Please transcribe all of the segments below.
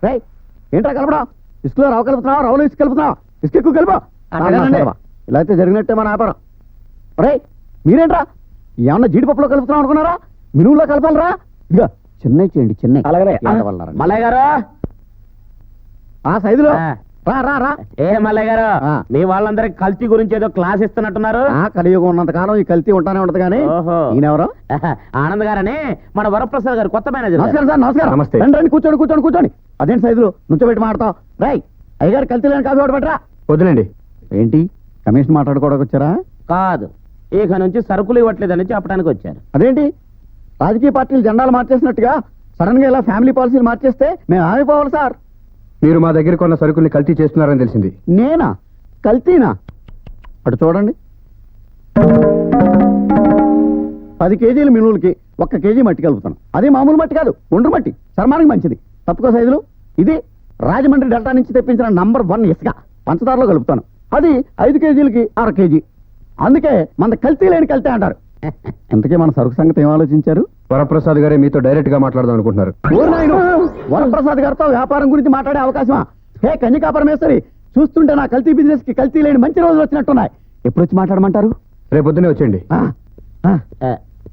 రై ఏంట్రా కలపడా? ఇసుకలో రావు కలుపుతున్నావా? రావులో ఇసుక కలుపుతున్నావా? ఇసుక ఎక్కువ కలుపు. ఇలా అయితే జరిగినట్టే మన వ్యాపారం. రే మీరేంట్రా ఏమన్నా జీడిపప్పులో కలుపుతున్నాం అనుకున్నారా? మినువులో కలపాలరా? ఇక చెన్నై చేయండి, చెన్నై. అలాగే మల్లయ్య గారు ఆ సైజులో రా రా రా. ఏ మల్లయ్య గారు మీ వాళ్ళందరికి కల్తీ గురించి ఏదో క్లాస్ ఇస్తున్నట్టున్నారు. కలియుగం ఉన్నంత కాలం ఈ కల్తీ ఉంటానే ఉంటది కానీ. ఈయనెవరో ఆనంద్ గారని మన వరప్రసాద్ గారు కొత్త మేనేజర్. నమస్కారం సార్. నమస్కారం. నమస్తే. రండి కూర్చోండి కూర్చోండి కూర్చోండి. అదేంటి సైజులో నుంచోబెట్టి మాడతావు? రై అయ్యగారు కల్తీ లేని కాఫీ ఒకటి పెట్టరా. వదిలేండి. ఏంటి కమిషన్ మాట్లాడుకోవడానికి వచ్చారా? కాదు, ఇక నుంచి సరుకులు ఇవ్వట్లేదని చెప్పడానికి వచ్చారు. అదేంటి రాజకీయ పార్టీలు జెండాలు మార్చేసినట్టుగా సడన్ గా ఇలా ఫ్యామిలీ పాలసీలు మార్చేస్తే మేము ఆగిపోవాలి సార్. మీరు మా దగ్గర కొన్న సరుకుల్ని కల్తీ చేస్తున్నారని తెలిసింది. నేనా? కల్తీనా? అటు చూడండి. 10 కేజీల మినువులకి 1 కేజీ మట్టి కలుపుతాను. అది మామూలు మట్టి కాదు, ఒండ్రు మట్టి, చర్మానికి మంచిది. తప్పుకో సైజులు. ఇది రాజమండ్రి డెల్టా నుంచి తెప్పించిన నంబర్ 1 ఇసుక, పంచదారలో కలుపుతాను. అది 5 కేజీలకి 1/2 కేజీ. అందుకే మన కల్తీ లేని కల్తీ అంటారు. ఇంతకీ మన సరుకు సంగతి ఏం ఆలోచించారు? వరప్రసాద్ గారే మీతో డైరెక్ట్ గా మాట్లాడదాం అనుకుంటున్నారు. వరప్రసాద్ గారితో వ్యాపారం గురించి మాట్లాడే అవకాశమా? హే కన్యకా పరమేశ్వరి, చూస్తుంటే నా కల్తీ బిజినెస్ కి కల్తీ లేని మంచి రోజులు వచ్చినట్టున్నాయి. ఎప్పుడు వచ్చి మాట్లాడమంటారు? రేపొద్దునే వచ్చేయండి.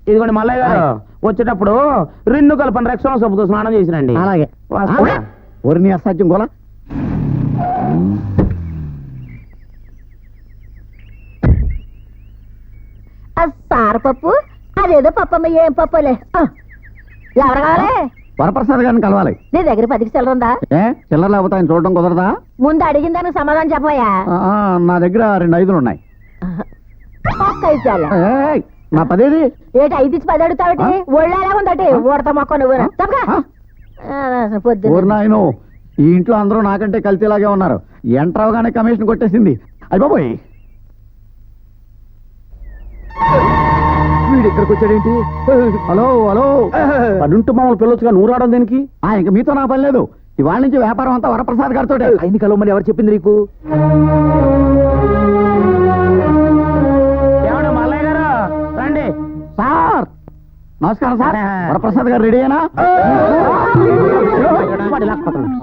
ఇదిగోండి మల్లయ్య గారు, వచ్చేటప్పుడు 2 కలపని రెక్సోనా సబ్బుతో స్నానం చేసినండి. అలాగే. ఊరిని అసాధ్యం గోలా. సార పప్పు అదేదో పప్పమ్మ, ఏం పప్పులే. ఎవరు కావాలి? వరప్రసాద్ గారిని కలవాలి. నీ దగ్గర 10కి చిల్లరుందా? చిల్లర లేకపోతే ఆయన చూడడం కుదరదా? ముందు అడిగిన దానికి సమాధానం చెప్పబోయా. నా దగ్గర 2 5లు ఉన్నాయి. నా 10 ఏటి 5 ఇచ్చి 10 అడుగుతావుటి? ఒళ్ళే ఉందటి ఊడతా మొక్క నువ్వు. ఊరినాయను ఈ ఇంట్లో అందరూ నాకంటే కల్తీలాగే ఉన్నారు. ఎంటర్ అవగానే కమిషన్ కొట్టేసింది. అయిపోయి వీడు ఇక్కడికి వచ్చాడేంటి? హలో హలో, పనుంటూ మామూలు పిల్లొచ్చుగా నువ్వు రావడం దేనికి? ఇంక మీతో నా పని లేదు. ఇవాళ నుంచి వ్యాపారం అంతా వరప్రసాద్ గారితో. ఆయన్ని కలవమని ఎవరు చెప్పింది నీకు? మల్లయ్య గారు రండి. సార్ నమస్కారం సార్. వరప్రసాద్ గారు రెడీ అయినా?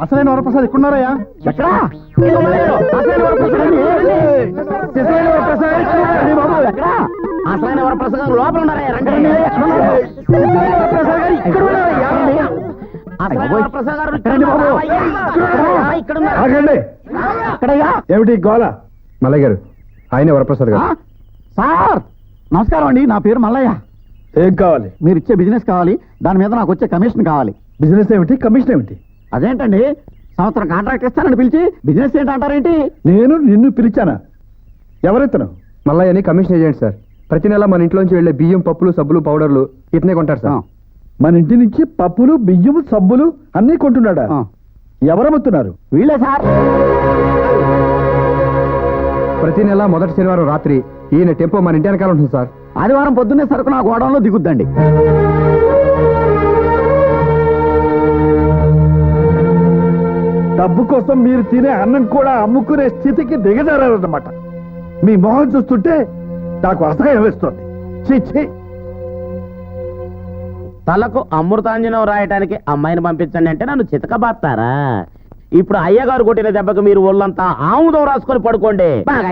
అసలైన వరప్రసాద్ ఎక్కున్నారయ్యా. ఎక్కడా? అసలైన వరప్రసాద్ గారు లోపల ఉన్నారయ్యా. రండి. ఏమిటి గోళ? మల్లయ్య గారు ఆయనే వరప్రసాద్ గారు. సార్ నమస్కారం అండి. నా పేరు మల్లయ్య. ఏం కావాలి? మీరు ఇచ్చే బిజినెస్ కావాలి. దాని మీద నాకు వచ్చే కమిషన్ కావాలి. బిజినెస్ ఏమిటి, కమిషన్ ఏమిటి? అదేంటండి, సంవత్సరం కాంట్రాక్ట్ ఇస్తానని పిలిచి బిజినెస్ ఏంటి అంటారేంటి? నేను నిన్ను పిలిచానా? ఎవరెత్తను? మల్లయ్యని కమిషన్ ఏజెంట్ సార్. ప్రతి నెల మన ఇంట్లోంచి వెళ్లే బియ్యం, పప్పులు, సబ్బులు, పౌడర్లు ఇతనే కొంటారు సార్. మన ఇంటి నుంచి పప్పులు, బియ్యం, సబ్బులు అన్నీ కొంటున్నాడా? ఎవరమ్ముతున్నారు? వీళ్ళే సార్. ప్రతి నెల మొదటి శనివారం రాత్రి ఈయన టెంపో మన ఇంటి వెనకాల ఉంటుంది సార్. ఆదివారం పొద్దున్నే సరుకు నా గోడంలో దిగుద్దండి. డబ్బు కోసం మీరు తినే అన్నం కూడా అమ్ముకునే స్థితికి దిగజారన్నమాట. మీ మొహం చూస్తుంటే నాకు అసహ్యం వేస్తోంది. చీ. తలకు అమృతాంజనం రాయటానికి అమ్మాయిని పంపించండి అంటే నన్ను చితకబాస్తారా? ఇప్పుడు అయ్యగారు కొట్టిన దెబ్బకు మీరు ఒళ్ళంతా ఆముదం రాసుకొని పడుకోండి. బాగా